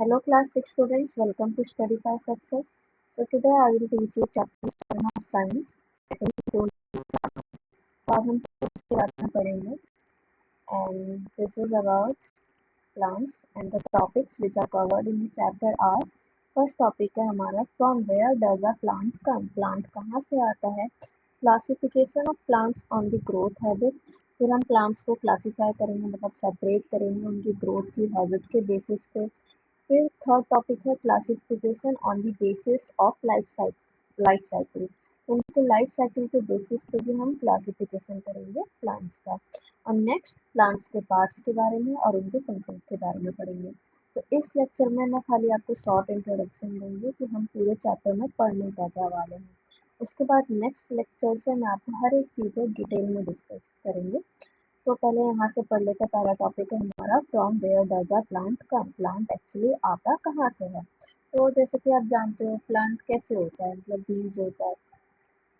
Hello class 6 students, welcome to Study for Success. So today I will teach you chapter 7 of science. आज हम उसके बारे में पढ़ेंगे and this is about plants and the topics which are covered in the chapter are first topic है हमारा from where does a plant come? Plant कहाँ से आता है? Classification of plants on the growth habit. फिर हम plants को classify करेंगे मतलब separate करेंगे उनकी growth की habit के basis पे. फिर थर्ड टॉपिक है classification on the basis of life cycle. तो उनके लाइफ साइकिल के बेसिस पे भी हम क्लासिफिकेशन करेंगे प्लांट्स का। और नेक्स्ट प्लांट्स के पार्ट्स के बारे में और उनके फंक्शंस के बारे में पढ़ेंगे। तो इस लेक्चर में मैं खाली आपको शॉर्ट इंट्रोडक्शन दूंगी कि हम पूरे चैप्टर में पढ़ने क्या वाले हैं। उसके बाद नेक्स्ट लेक्चर से मैं आपको हर एक चीज़ को डिटेल में डिस्कस करेंगे। तो पहले यहाँ से पढ़ लेते हैं। पहला टॉपिक है हमारा from where does a plant come. Plant actually आता कहाँ से है? तो जैसे कि आप जानते हो प्लांट कैसे होता है, मतलब बीज होता है,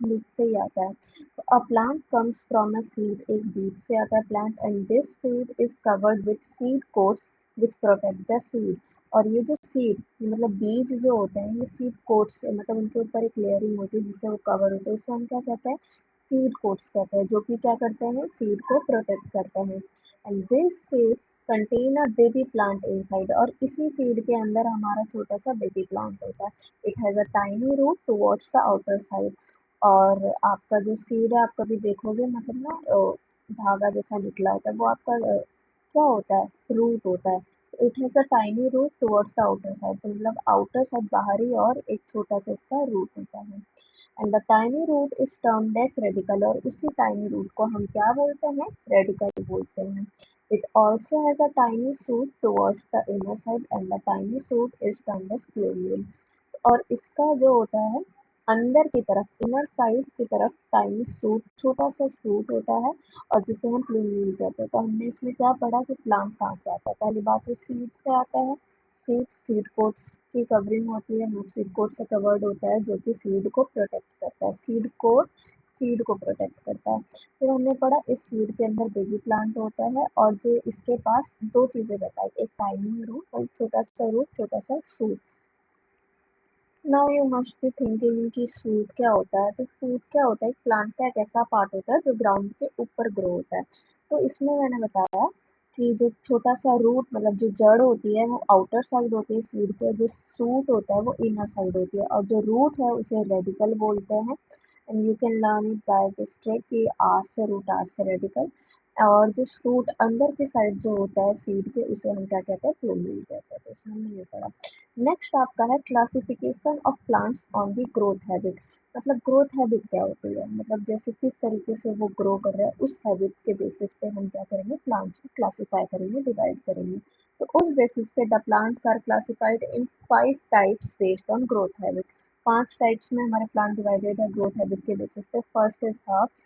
बीज से ही आता है। तो a plant comes from a seed, एक बीज से आता है plant, and this seed is covered with seed quotes which protect the seed. और ये जो सीड मतलब बीज जो होते हैं ये सीड कोट्स मतलब उनके ऊपर एक लेयरिंग होती है जिससे वो कवर होते हैं, उससे हम क्या कहते हैं? सीड कोट्स कहते हैं, जो कि क्या करते हैं? सीड को प्रोटेक्ट करते हैं। And this seed contain a baby plant inside, और इसी सीड के अंदर हमारा छोटा सा बेबी प्लांट होता है। It has a tiny root towards the outer side. और आपका जो सीड है आप कभी देखोगे मतलब ना धागा जैसा निकला होता है, वो आपका क्या होता है? रूट होता है। It has a tiny root towards the outer side, तो मतलब आउटर साइड बाहरी और एक छोटा सा इसका रूट होता है। And the tiny root is termed as radical, और उसी टाइनी रूट को हम क्या बोलते हैं? रेडिकल बोलते हैं। It also has a tiny shoot towards the inner side, and the tiny shoot is termed as plumule. और इसका जो होता है अंदर की तरफ, इनर साइड की तरफ टाइनी शूट, छोटा सा शूट होता है, और जिसे हम प्लूमेल कहते हैं। तो हमने इसमें क्या पढ़ा कि प्लांट कहाँ से आता है? पहली बात तो सीड से आता है। सीड कोट्स की कवरिंग होती है, सीड कोट से कवर्ड होता है, जो कि सीड को प्रोटेक्ट करता है। सीड कोट सीड को प्रोटेक्ट करता है। फिर हमने पढ़ा इस सीड के अंदर बेबी प्लांट होता है, और जो इसके पास दो चीजें बताई, एक टाइनी रूट और छोटा सा रूट, छोटा सा shoot. Now you must be thinking कि शूट क्या होता है? तो शूट क्या होता है? एक प्लांट का एक ऐसा पार्ट होता है जो ग्राउंड के ऊपर ग्रो होता है। तो इसमें मैंने बताया कि जो छोटा सा रूट मतलब जो जड़ होती है वो आउटर साइड होती है सीड के, जो शूट होता है वो इनर साइड होती है, और जो रूट है उसे रेडिकल बोलते हैं। And you can learn it by this trick कि आर से रूट, आर से रेडिकल। और जो शूट अंदर की साइड जो होता है सीड के, उसे हम क्या कहते हैं? प्लूमेल कहते हैं। तो इसमें हमने ये पढ़ा। नेक्स्ट आपका है classification of plants on the growth habit. मतलब ग्रोथ हैबिट क्या होती है? मतलब जैसे किस तरीके से वो ग्रो कर रहा है, उस हैबिट के बेसिस पे हम क्या करेंगे? प्लांट्स को क्लासिफाई करेंगे, डिवाइड करेंगे। तो उस बेसिस पे the plants are classified in 5 types based on growth habit. 5 types में हमारे प्लांट डिवाइडेड है ग्रोथ हैबिट के बेसिस पे। First is herbs,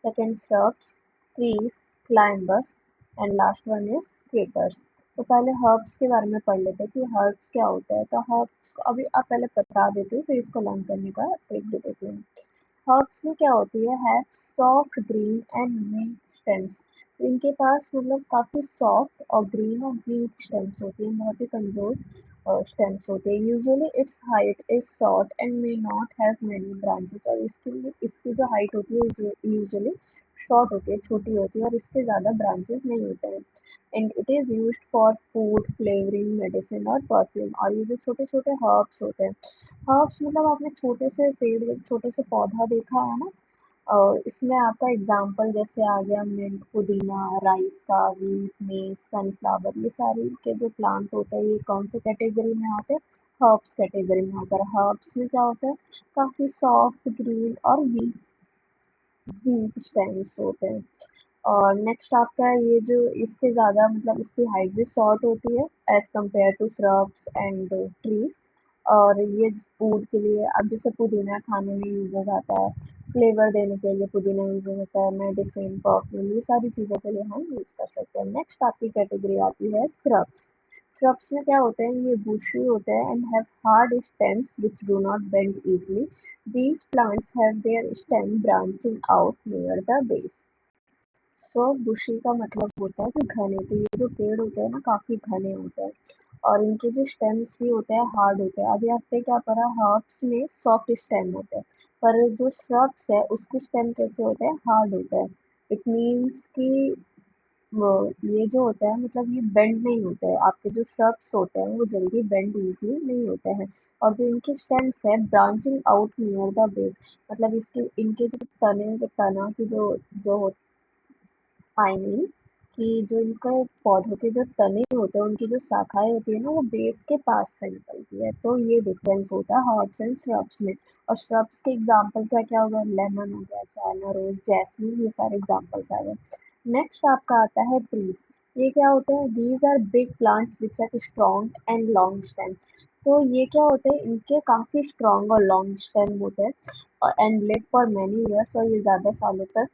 second shrubs, trees, climbers, and last one is creepers. तो पहले हर्ब्स के बारे में पढ़ लेते हैं कि हर्ब्स क्या होता है। तो हर्ब्स को अभी आप पहले बता देते हो, फिर इसको लर्न करने का ट्रिक भी देते हैं। हर्ब्स में क्या होती है? Have soft green and weak stems. तो इनके पास मतलब काफी सॉफ्ट और ग्रीन और वीक स्टेम्स होती है, बहुत ही कमजोर स्टेम्स होते हैं। Usually it's height is short and may not have many branches, और इसकी जो हाइट होती है यूजुअली शॉर्ट होती है, छोटी होती है, और इसके ज़्यादा ब्रांचेस नहीं होते हैं। And it is used for food, flavouring, medicine और परफ्यूम। और ये जो छोटे छोटे हर्ब्स होते हैं, हर्ब्स मतलब आपने छोटे से पेड़, छोटे से पौधा देखा है ना? और इसमें आपका एग्जाम्पल जैसे आ गया मिंट, पुदीना, राइस का, वीट, मेस, सनफ्लावर, ये सारी के जो प्लांट होते हैं ये कौन से कैटेगरी में आते हैं? हर्ब्स कैटेगरी में आते हैं। हर्ब्स में क्या होता है? काफ़ी सॉफ्ट, ग्रीन और वीक स्टेम्स होते हैं। और नेक्स्ट आपका है ये जो इससे ज़्यादा मतलब इसकी हाइट भी शॉर्ट होती है as compare to shrubs and trees. और ये फूड के लिए, अब जैसे पुदीना खाने में यूज आता है, फ्लेवर देने के लिए पुदीना यूज होता है, मेडिसिन, परफ्यूम, ये सारी चीज़ों के लिए हम यूज कर सकते हैं। नेक्स्ट आपकी कैटेगरी आती है श्रब्स। श्रब्स में क्या होते हैं? ये बुशी होते हैं and have hard stems which do not bend easily. These plants have their stem branching out near the base. सो बुशी का मतलब होता है कि घने, तो ये जो पेड़ होते हैं ना काफी घने होते हैं, और इनके जो स्टेम्स भी होते हैं हार्ड होते हैं। अभी आपने क्या पढ़ा, हर्ब्स में सॉफ्ट स्टेम होते हैं, पर जो श्रब्स है उसके स्टेम कैसे होते हैं, हार्ड होते हैं। इट मीन्स कि ये जो होता है मतलब ये बेंड नहीं होते हैं, आपके जो श्रब्स होते हैं वो जल्दी बेंड इजली नहीं होते हैं। और जो इनके स्टेम्स है branching out near the base, मतलब इसके इनके जो तना की जो आई मीन कि जो इनका पौधों के जो तने होते हैं उनकी जो शाखाएं होती है ना वो बेस के पास से निकलती है। तो ये डिफरेंस होता है हर्ब्स एंड श्रब्स में। और श्रब्स के एग्जांपल क्या क्या हो गया, लेमन हो गया, चाइना रोज, जैस्मिन, ये सारे एग्जांपल्स आ गए। नेक्स्ट आपका आता है ट्रीज। ये क्या होते हैं, these are big plants which are strong and long stem. तो ये क्या होते हैं, इनके काफी स्ट्रॉन्ग और लॉन्ग स्टेम होते हैं and live for many years, और ये ज्यादा सालों तक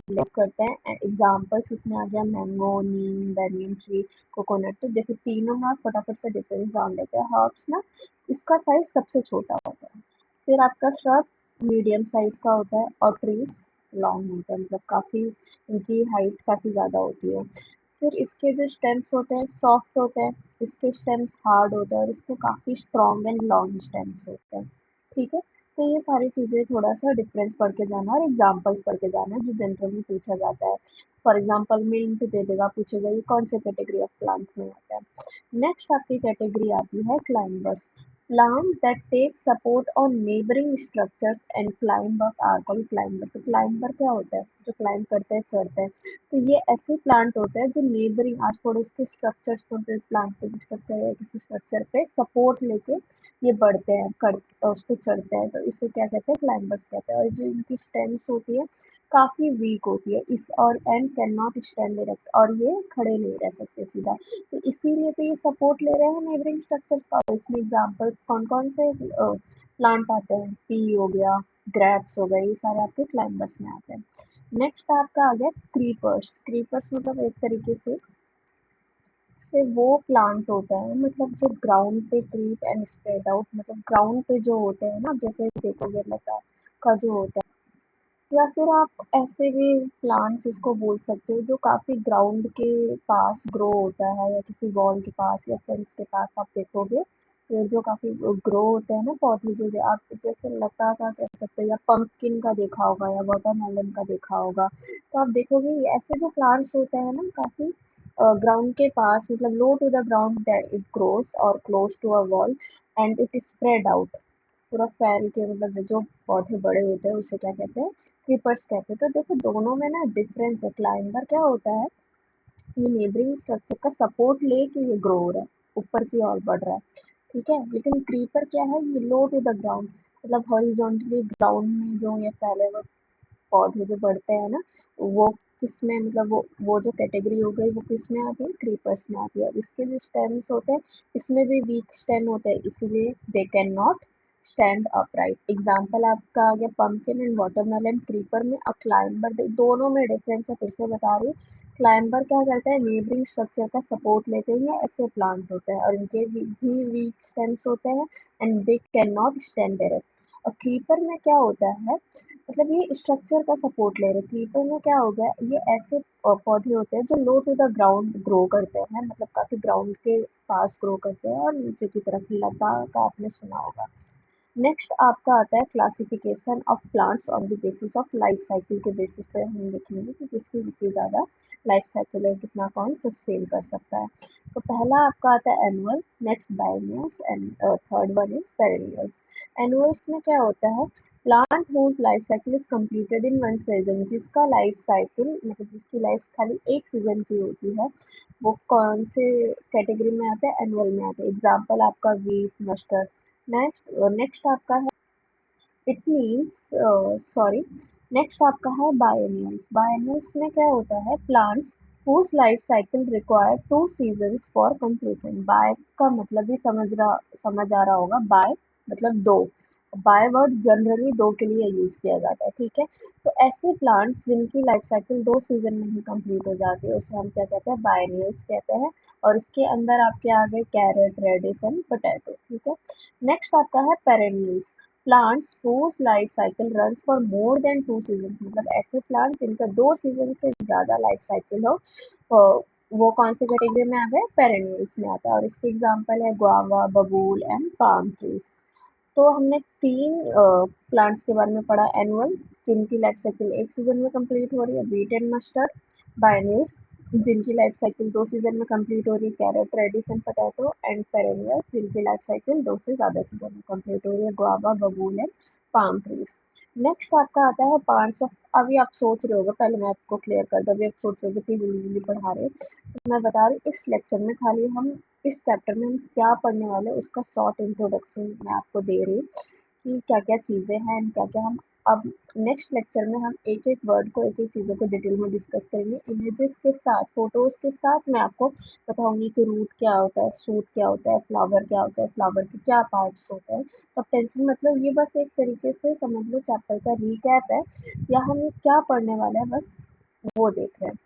लिव करते हैं। एग्जाम्पल्स इसमें आ गया मैंगो, नीम, बैनियन ट्री, कोकोनट। तो देखो तीनों में आप फटाफट से डिफरेंस जान लेते हैं। हर्ब्स ना इसका साइज सबसे छोटा होता है, फिर आपका श्रब मीडियम साइज का होता है, और ट्रीज लॉन्ग होता है, मतलब काफी इनकी हाइट काफी ज्यादा होती है। फिर इसके जो स्टेम्स होते हैं सॉफ्ट होते हैं, इसके स्टेम्स हार्ड होते हैं, और इसके काफी स्ट्रॉन्ग एंड लॉन्ग स्टेम्स होते हैं। ठीक है, तो ये सारी चीजें थोड़ा सा डिफरेंस पढ़ के जाना और एग्जाम्पल्स पढ़ के जाना जो जनरली पूछा जाता है। फॉर एग्जाम्पल मिंट दे देगा, पूछेगा ये कौन से कैटेगरी ऑफ प्लांट में आता है। नेक्स्ट आपकी कैटेगरी आती है climbers. Plant that take support on neighbouring structures and climb up are called climber. तो क्लाइंबर क्या होता है, जो क्लाइंब करते हैं, चढ़ते हैं। तो ये ऐसे प्लांट होते हैं जो नेबरिंग आस पड़ोस के स्ट्रक्चर्स पर, प्लांट के स्ट्रक्चर या किसी स्ट्रक्चर पे सपोर्ट लेके ये बढ़ते हैं, उस पे चढ़ते हैं, तो इसे क्या कहते हैं, क्लाइंबर्स कहते हैं। और जो इनकी स्टेम्स होती है काफी वीक होती है इस, और and can not stand direct, और ये खड़े नहीं रह सकते सीधा। तो इसीलिए तो ये सपोर्ट ले रहे हैं नेबरिंग स्ट्रक्चर्स का। इसमें एग्जांपल्स कौन कौन से प्लांट आते हैं, पी हो गया, ग्रेप्स हो गए, ये सारे आपके क्लाइंबर्स में आते हैं। नेक्स्ट आपका आ गया क्रीपर्स। क्रीपर्स मतलब एक तरीके से वो प्लांट होता है, मतलब जो ग्राउंड पे क्रीप एंड स्प्रेड आउट, मतलब ग्राउंड पे जो होते हैं ना, जैसे देखोगे लता का जो होता है, या फिर आप ऐसे भी प्लांट्स इसको बोल सकते हो जो काफी ग्राउंड के पास ग्रो होता है, या किसी वॉल के पास या फेंस के पास आप देखोगे, तो जो काफी ग्रो होते हैं ना पौधे, जो आप जैसे लता का कह सकते हो, या पंपकिन का देखा होगा, या वाटरमेलन का देखा होगा। तो आप देखोगे ये ऐसे जो प्लांट्स होते हैं ना काफी ग्राउंड के पास, मतलब low to the ground that it grows और close to a wall and it spread out, पूरा फैल के, मतलब जो पौधे बड़े होते हैं उसे क्या कहते हैं, क्रीपर्स कहते हैं। तो देखो दोनों में ना डिफरेंस है। क्लाइंबर क्या होता है, ये नेबरिंग स्ट्रक्चर का सपोर्ट लेके ये ग्रो हो रहा है, ऊपर की ओर बढ़ रहा है। ठीक है, लेकिन क्रीपर क्या है, ये लो टू द ग्राउंड, मतलब हॉरिजॉन्टली ग्राउंड में जो ये फैले हुए पौधे जो बढ़ते हैं ना, वो किसमें, मतलब वो जो कैटेगरी हो गई वो किसमें आती है, क्रीपर्स में आती है। इसके जो स्टेम्स होते हैं इसमें भी वीक स्टेम होते हैं, इसीलिए they can not stand upright. Example आपका आ गया पंपकिन एंड वाटरमेलन, क्रीपर में। और क्लाइंबर, दोनों में डिफरेंस है, फिर से बता रही हूँ। क्लाइंबर क्या करता है, नेबरिंग स्ट्रक्चर का सपोर्ट लेते हैं, ऐसे प्लांट होते हैं, और इनके भी वीक स्टेम्स होते हैं and they can not stand direct. और क्रीपर में क्या होता है, मतलब ये स्ट्रक्चर का सपोर्ट ले रहे। क्रीपर में क्या हो गया, ये ऐसे पौधे होते हैं जो लो टू द ग्राउंड ग्रो करते हैं, मतलब काफी ग्राउंड के पास ग्रो करते हैं, और नीचे की तरफ लता का आपने सुना होगा। नेक्स्ट आपका आता है classification of plants on the basis of life cycle के बेसिस पे हम देखेंगे कि किसकी कितनी ज़्यादा लाइफ साइकिल है, कितना कौन सस्टेन कर सकता है। तो पहला आपका आता है annual, next biennials, and third one is perennials. Annuals में क्या होता है, plant whose life cycle is completed in one season, जिसका लाइफ साइकिल मतलब जिसकी लाइफ खाली एक सीजन की होती है, वो कौन से कैटेगरी में आता है, एनुअल में आता है। एग्जाम्पल आपका वीट, मस्टर्ड। नेक्स्ट आपका है, इट मीन्स सॉरी, नेक्स्ट आपका है बायनियल्स। बायनियल्स में क्या होता है, plants whose life cycle require two seasons for completion। Bi का मतलब भी समझ आ रहा होगा, बाय मतलब दो, बाय वर्ड जनरली दो के लिए यूज किया जाता है। ठीक है, तो ऐसे प्लांट्स जिनकी लाइफ साइकिल दो सीजन में ही कंप्लीट हो जाती है उसे हम क्या कहते हैं, बायनियल्स कहते हैं। और इसके अंदर आपके आ गए कैरेट, रेडिस एंड पोटैटो। ठीक है, नेक्स्ट आपका है perennials. Plants whose life cycle runs for more than 2 season, मतलब ऐसे प्लांट जिनका 2 सीजन से ज्यादा लाइफ साइकिल हो, वो कौन से कैटेगरी में आ गए, पेरेनियल्स में आता है। और इसके एग्जांपल है गुआवा, बबूल एंड पाम ट्रीज। तो हमने तीन प्लांट्स के बारे में पढ़ा, एनुअल जिनकी लाइफ साइकिल एक सीजन में कंप्लीट हो रही है, व्हीट एंड मस्टर्ड, बायनियल्स जिनकी लाइफ साइकिल 2 सीजन में कंप्लीट हो रही है, carrot, radish and potato, and perennials जिनकी लाइफ साइकिल 2 से ज़्यादा सीजन में कंप्लीट हो रही है, गुआवा, बबूल एंड पाम ट्रीज। नेक्स्ट आपका आता है पार्ट्स ऑफ। अभी आप सोच रहे होगे, पहले मैं आपको क्लियर कर दूं, अभी आप सोच रहे हो कि इजीली पढ़ा रहे हैं। तो मैं बता रही हूँ, इस लेक्चर में खाली हम इस चैप्टर में हम क्या पढ़ने वाले हैं उसका शॉर्ट इंट्रोडक्शन मैं आपको दे रही हूँ कि क्या क्या चीज़ें हैं एंड क्या क्या हम अब नेक्स्ट लेक्चर में हम एक एक वर्ड को, एक एक चीज़ों को डिटेल में डिस्कस करेंगे, इमेजेस के साथ, फोटोज के साथ। मैं आपको बताऊंगी कि रूट क्या होता है, शूट क्या होता है, फ्लावर क्या होता है, फ्लावर के क्या पार्ट्स होते हैं। तो टेंशन मतलब ये बस एक तरीके से समझ लो चैप्टर का रीकैप है, या हम ये क्या पढ़ने वाले हैं बस वो देख रहे हैं।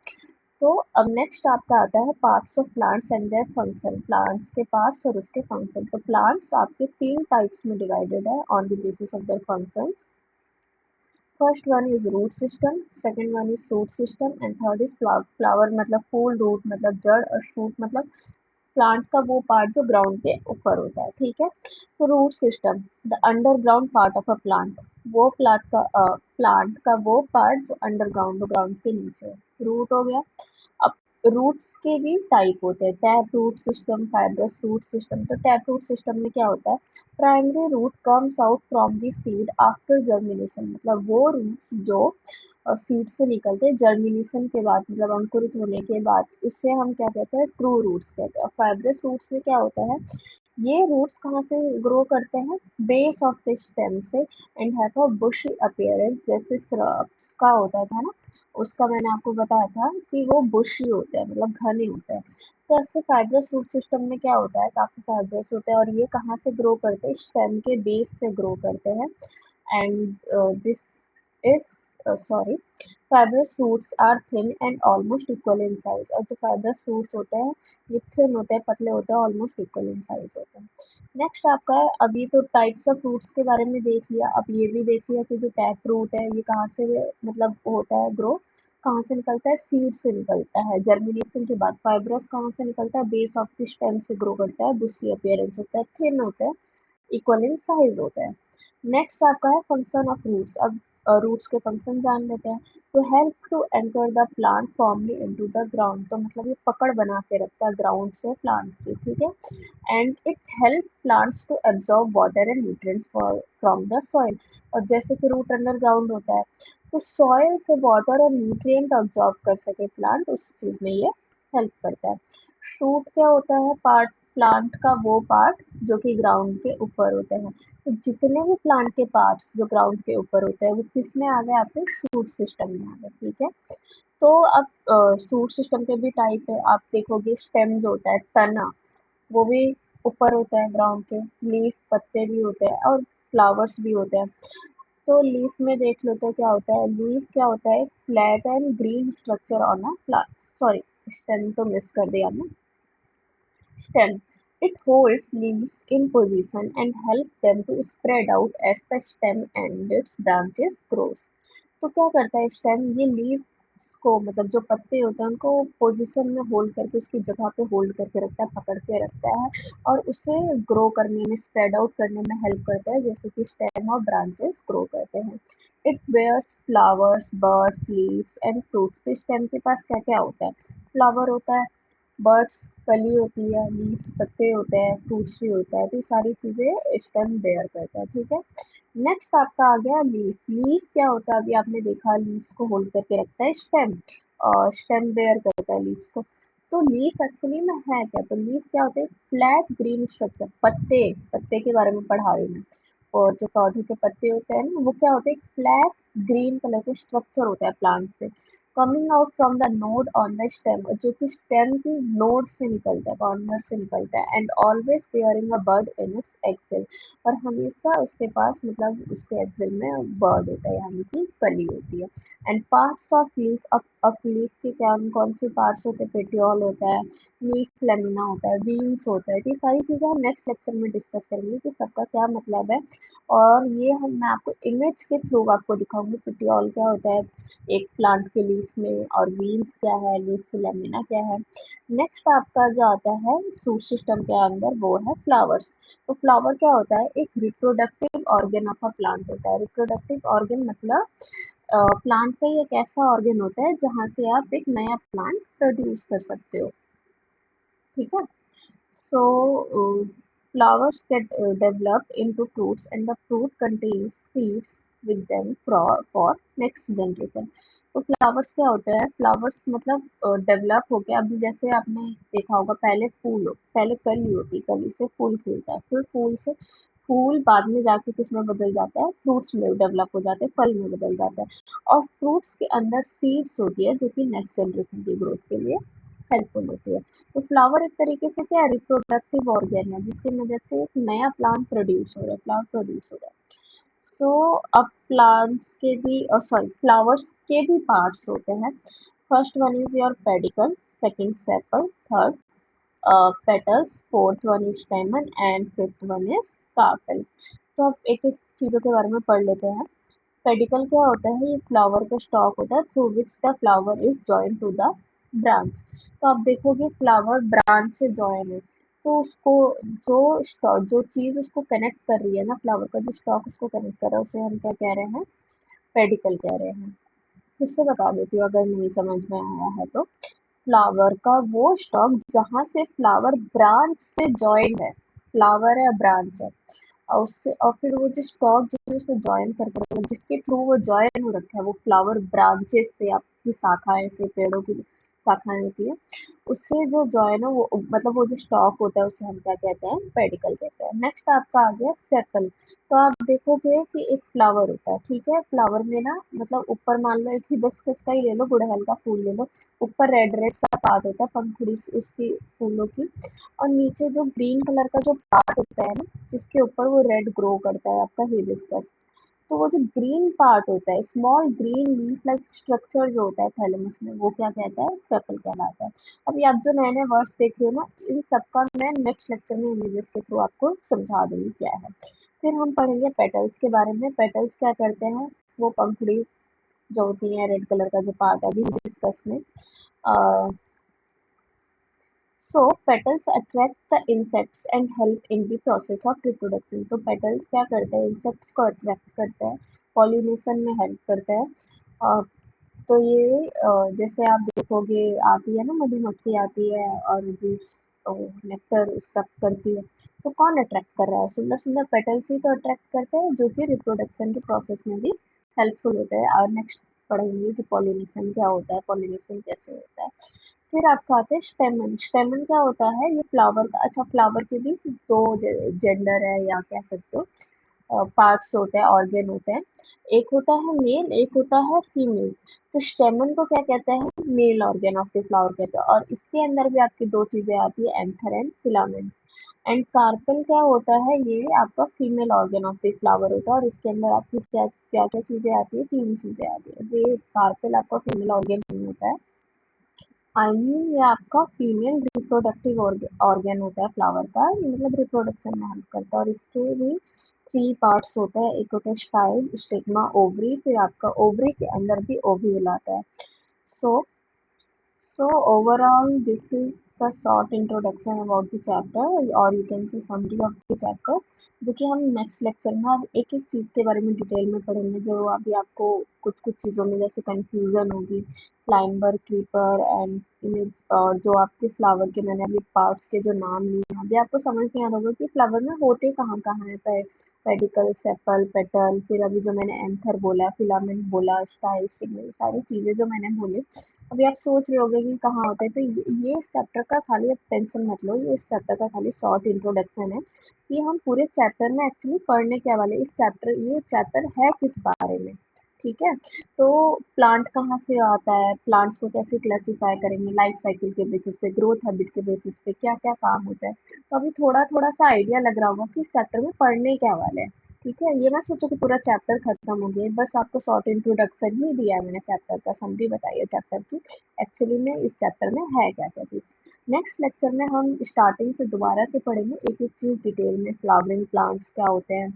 तो अब नेक्स्ट आपका आता है parts of plants and their function, plants के पार्ट्स और उसके फंक्शन। तो प्लांट्स आपके 3 टाइप्स में डिवाइडेड है on the basis of their function. First one is root system, second one is shoot system, and third is flower. Flower मतलब फूल, root मतलब जड़, और शूट मतलब प्लांट का वो पार्ट जो ग्राउंड के ऊपर होता है, ठीक है। तो root system, the underground part of a plant, वो प्लांट का वो पार्ट जो अंडरग्राउंड, ग्राउंड के नीचे, रूट हो गया। अब रूट्स के भी टाइप होते हैं, tap root system, fibrous root system. तो टैप रूट सिस्टम में क्या होता है, primary root comes out from the seed after germination, मतलब वो रूट्स जो सीड से निकलते हैं जर्मिनेशन के बाद, मतलब अंकुरित होने के बाद, इसे हम क्या कहते हैं, ट्रू रूट्स कहते हैं। और फाइब्रस रूट्स में क्या होता है, ये रूट्स कहाँ से ग्रो करते हैं, बेस ऑफ द स्टेम से, and have a bushy appearance, जैसे श्रब्स का होता था ना, उसका मैंने आपको बताया था कि वो बुशी होते हैं, मतलब घने होते हैं। तो ऐसे फाइब्रस रूट सिस्टम में क्या होता है, काफी फाइब्रस होते हैं, और ये कहाँ से ग्रो करते हैं, स्टेम के बेस से ग्रो करते हैं। And this is sorry fibrous roots are thin and almost equal in size. और जो फाइब्रस रूट्स होते हैं ये थिन होते हैं, पतले होते हैं, ऑलमोस्ट इक्वल इन साइज होते हैं। नेक्स्ट आपका है, अभी तो टाइप्स ऑफ रूट्स के बारे में देख लिया, अब ये भी देख लिया कि जो टैप रूट है ये कहाँ से मतलब होता है ग्रो, कहाँ से निकलता है, सीड से निकलता है जर्मिनेशन के बाद। फाइब्रस कहाँ से निकलता है, बेस ऑफ द स्टेम से ग्रो करता है, बुशी अपीयरेंस होता है, थिन होता है, इक्वल इन साइज होता है। नेक्स्ट आपका है फंक्शन ऑफ रूट्स। अब रूट्स के फंक्शन जान लेते हैं। तो help to anchor the plant formally into the ground, तो मतलब ये पकड़ बना के रखता है ग्राउंड से प्लांट की, ठीक है। And it help plants to absorb water and nutrients from the soil. और जैसे कि रूट अंडरग्राउंड होता है, तो सॉइल से वाटर और न्यूट्रिएंट ऑब्जॉर्ब कर सके प्लांट, उस चीज में ये हेल्प करता है। शूट क्या होता है, पार्ट, प्लांट का वो पार्ट जो कि ग्राउंड के ऊपर होते हैं। तो जितने भी प्लांट के पार्ट्स जो ग्राउंड के ऊपर होते हैं वो किस में आ गए, आपके शूट सिस्टम में आ गए, ठीक है। तो अब शूट सिस्टम के भी टाइप है, आप देखोगे स्टेम जो होता है, तना, वो भी ऊपर होता है ग्राउंड के, लीफ, पत्ते भी होते हैं, और फ्लावर्स भी होते हैं। तो लीफ में देख लो तो क्या होता है, लीफ क्या होता है, flat and green structure on a plant, sorry stem तो मिस कर दिया मैं, stem. It holds leaves in position and help them to spread out as the stem and its branches grows. तो क्या करता है स्टेम, ये लीव्स को, मतलब जो पत्ते होते हैं उनको पोजीशन में होल्ड करके, उसकी जगह पे होल्ड करके रखता है, पकड़ के रखता है, और उसे ग्रो करने में, स्प्रेड आउट करने में हेल्प करता है, जैसे कि स्टेम और ब्रांचेस ग्रो करते हैं। It bears flowers, birds, leaves and fruits. तो स्टेम के पास क्या क्या होता है, फ्लावर होता है, बर्ड्स कली होती है, लीव्स पत्ते होते हैं, फ्रूट्स भी होता है। तो ये सारी चीजें स्टेम बेयर करता है, ठीक है। नेक्स्ट आपका आ गया लीफ। लीफ क्या होता है, अभी आपने देखा लीव्स को होल्ड करके रखता है स्टेम, और स्टेम बेयर करता है लीव्स को। तो लीफ एक्चुअली में है क्या, तो लीफ क्या होता है, फ्लैट ग्रीन स्ट्रक्चर, पत्ते, पत्ते के बारे में पढ़ा रही हूँ मैं। और जो पौधे के पत्ते होते हैं ना, वो क्या होते हैं, फ्लैट ग्रीन कलर के स्ट्रक्चर होता है प्लांट पे, coming out from the node on the stem, जो कि स्टेम की नोड से निकलता है, कॉर्नर से निकलता है, and always pairing a bird in its axil. और हमेशा उसके पास, मतलब उसके एक्सेल में बर्ड होता है, यानी कि कली होती है। And parts of leaf, of leaf के क्या कौन से पार्ट्स होते हैं, पेटियोल होता है, लीफ लेमिना होता है, वीन्स होता है। तो ये सारी चीजें हम नेक्स्ट लेक्चर में डिस्कस करेंगे कि सबका क्या मतलब है। और ये हम मैं आपको इमेज के थ्रू आपको दिखाऊंगी होंगे पिटियोल क्या होता है एक प्लांट के लीफ में, और वीन्स क्या है, लीफ फिलामेना क्या है। नेक्स्ट आपका जो आता है सूट सिस्टम के अंदर वो है फ्लावर्स। तो फ्लावर क्या होता है, एक reproductive organ of a plant होता है। रिप्रोडक्टिव ऑर्गन मतलब प्लांट का एक ऐसा ऑर्गन होता है जहाँ से आप एक नया प्लांट प्रोड्यूस कर सकते हो, ठीक है। So, flowers get developed into fruits, and the fruit contains seeds with them for next generation. तो फ्लावर्स क्या होता है, फ्लावर्स मतलब डेवलप होके, अभी जैसे आपने देखा होगा पहले पहले कली होती, कली से फूल खिलता है, फिर फूल से फूल बाद में जाके किस में बदल जाता है, फ्रूट्स में डेवलप हो जाते हैं, फल में बदल जाता है। और फ्रूट्स के अंदर सीड्स होती है जो कि नेक्स्ट जनरेशन की ग्रोथ के लिए हेल्पफुल होती है। तो फ्लावर एक तरीके से क्या है, रिप्रोडक्टिव ऑर्गन है जिसकी मदद से एक नया प्लांट प्रोड्यूस हो रहा है, फ्लावर प्रोड्यूस हो रहा है। सो अब प्लांट्स के भी सॉरी फ्लावर्स के भी पार्ट्स होते हैं। First one is your pedicle, second sepal, third petals, fourth one is स्टेमन and fifth one is carpel. तो अब एक एक चीजों के बारे में पढ़ लेते हैं। पेडिकल क्या होता है, ये फ्लावर का स्टॉक होता है through which the flower is join to the branch. तो आप देखोगे फ्लावर ब्रांच से जॉइन है, तो उसको जो चीज उसको कनेक्ट कर रही है ना, फ्लावर का जो स्टॉक उसको कनेक्ट कर रहा है, उसे हम क्या कह रहे हैं, पेडिकल कह रहे हैं। फिर से बता देती हूँ अगर नहीं समझ में आया है तो। फ्लावर का वो स्टॉक जहाँ से फ्लावर ब्रांच से जॉइंड है, फ्लावर है ब्रांच है, और उससे और फिर वो जो स्टॉक जिसमें उसको जॉइन करके रखा है, जिसके थ्रू वो जॉइन हो रखा है, वो फ्लावर ब्रांचेस से, आपकी शाखाएं से, पेड़ों की शाखाएं होती है, उससे जो जॉइन है वो मतलब वो जो स्टॉक होता है उसे हम क्या कहते हैं, पेडिकल कहते हैं। नेक्स्ट आपका आ गया सेपल। तो आप देखोगे कि एक फ्लावर होता है, ठीक है, फ्लावर में ना मतलब ऊपर मान लो एक हिबिस्कस का ही ले लो, गुड़हल का फूल ले लो, ऊपर रेड रेड सा पार्ट होता है पंखुड़ी उसकी फूलों की, और नीचे जो ग्रीन कलर का जो पार्ट होता है ना, जिसके ऊपर वो रेड ग्रो करता है आपका हिबिस्कस। तो वो जो ग्रीन पार्ट होता है, small green leaf like structure जो होता है थैलेमस में, वो क्या कहता है, सेपल कहलाता है। अभी आप जो नए नए वर्ड्स देख रहे हो ना, इन सबका मैं नेक्स्ट लेक्चर में इमेजेस के थ्रू आपको समझा दूंगी क्या है। फिर हम पढ़ेंगे पेटल्स के बारे में। पेटल्स क्या करते हैं, वो पंखुड़ी जो होती है, रेड कलर का जो पार्ट है अभी डिस्कस में। So petals attract the insects and help in the process of reproduction. तो petals क्या करते हैं, insects को attract करते हैं, pollination में help करते हैं। और तो ये जैसे आप देखोगे आती है ना, मधुमक्खी आती है और जूस नेक्टर सब करती है, तो कौन अट्रैक्ट कर रहा है, सुंदर सुंदर पेटल्स ही तो अट्रैक्ट करते हैं, जो कि रिप्रोडक्शन के प्रोसेस में भी हेल्पफुल होते हैं। और नेक्स्ट पढ़ेंगे कि पॉलिनेशन क्या होता है, पॉलिनेशन कैसे होता है। फिर आपका आता है स्टेमन। स्टेमन क्या होता है, ये फ्लावर का, अच्छा फ्लावर के भी दो जेंडर है या कह सकते हो पार्ट्स होते हैं, ऑर्गन होते हैं। एक होता है मेल, एक होता है फीमेल। तो स्टेमन को क्या कहते हैं, male organ of the flower कहते हैं, और इसके अंदर भी आपकी दो चीजें आती है, anther and filament. And carpel क्या होता है, ये आपका female organ of the flower होता है, और इसके अंदर आपकी क्या क्या क्या चीजें आती है, तीन चीजें आती है। ये कार्पेल आपका फीमेल ऑर्गन नहीं होता है, आई मीन ये आपका फीमेल रिप्रोडक्टिव ऑर्गन होता है फ्लावर का, ये मतलब रिप्रोडक्शन में हेल्प करता है। और इसके भी थ्री पार्ट्स होते हैं, एक होता है स्टाइल, स्टिग्मा, ओवरी, फिर आपका ओवरी के अंदर भी ओव्यूल आता है। सो So overall, this is the short introduction about the chapter, or you can say summary of the chapter, जो कि हम नेक्स्ट लेक्चर में अब एक एक चीज के बारे में डिटेल में पढ़ेंगे, जो अभी आपको कुछ कुछ चीजों में जैसे कंफ्यूजन होगी, क्लाइंबर, क्रीपर एंड इमेज, और जो आपके फ्लावर के मैंने अभी पार्ट्स के जो नाम लिए हैं, अभी आपको समझ नहीं आ रहा होगा कि फ्लावर में होते कहाँ कहाँ है, पेडिकल, सेपल, पेटल, फिर अभी जो मैंने एंथर बोला, फिलामेंट बोला, स्टाइल, स्टिग्मा, ये सारी चीजें जो मैंने बोली। अभी आप सोच रहे होगे कि कहाँ होता है, तो ये इस चैप्टर का खाली, आप टेंशन मत लो, ये इस चैप्टर का खाली शॉर्ट इंट्रोडक्शन है कि हम पूरे चैप्टर में एक्चुअली पढ़ने क्या वाले, इस चैप्टर ये चैप्टर है किस बारे में, ठीक है। तो प्लांट कहाँ से आता है, प्लांट्स को कैसे क्लासिफाई करेंगे, लाइफ साइकिल के बेसिस पे, ग्रोथ हैबिट के बेसिस पे क्या क्या काम होता है, तो अभी थोड़ा थोड़ा सा आइडिया लग रहा होगा कि इस चैप्टर में पढ़ने क्या वाले हैं, ठीक है। ये मैं सोचो कि पूरा चैप्टर खत्म हो गया, बस आपको शॉर्ट इंट्रोडक्शन ही दिया है मैंने, चैप्टर का समरी बताई है चैप्टर की, एक्चुअली में इस चैप्टर में है क्या क्या चीज। नेक्स्ट लेक्चर में हम स्टार्टिंग से दोबारा से पढ़ेंगे एक एक चीज डिटेल में, फ्लावरिंग प्लांट्स क्या होते हैं,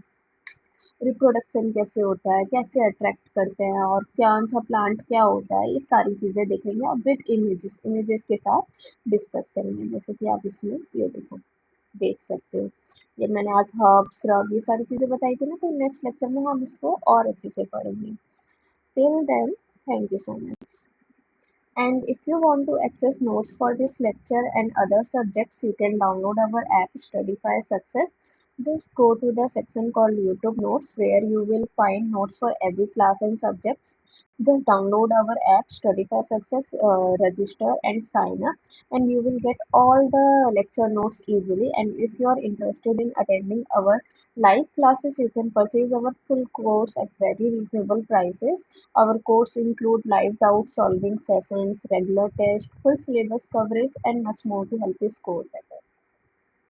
रिप्रोडक्शन कैसे होता है, कैसे अट्रैक्ट करते हैं और कौन सा प्लांट क्या होता है, ये सारी चीज़ें देखेंगे और विद इमेजेस इमेजेस के साथ डिस्कस करेंगे। जैसे कि आप इसमें ये देखो, देख सकते हो, ये मैंने आज हर्ब श्रब ये सारी चीज़ें बताई थी ना, तो नेक्स्ट लेक्चर में हम इसको और अच्छे से पढ़ेंगे। Till then, thank you so much. And if you want to access notes for this lecture and other subjects, you can download our app Studify Success. Just go to the section called YouTube Notes where you will find notes for every class and subjects. Just download our app Studify Success, register and sign up, and you will get all the lecture notes easily. And if you are interested in attending our live classes, you can purchase our full course at very reasonable prices. Our course include live doubt solving sessions, regular tests, full syllabus coverage, and much more to help you score better.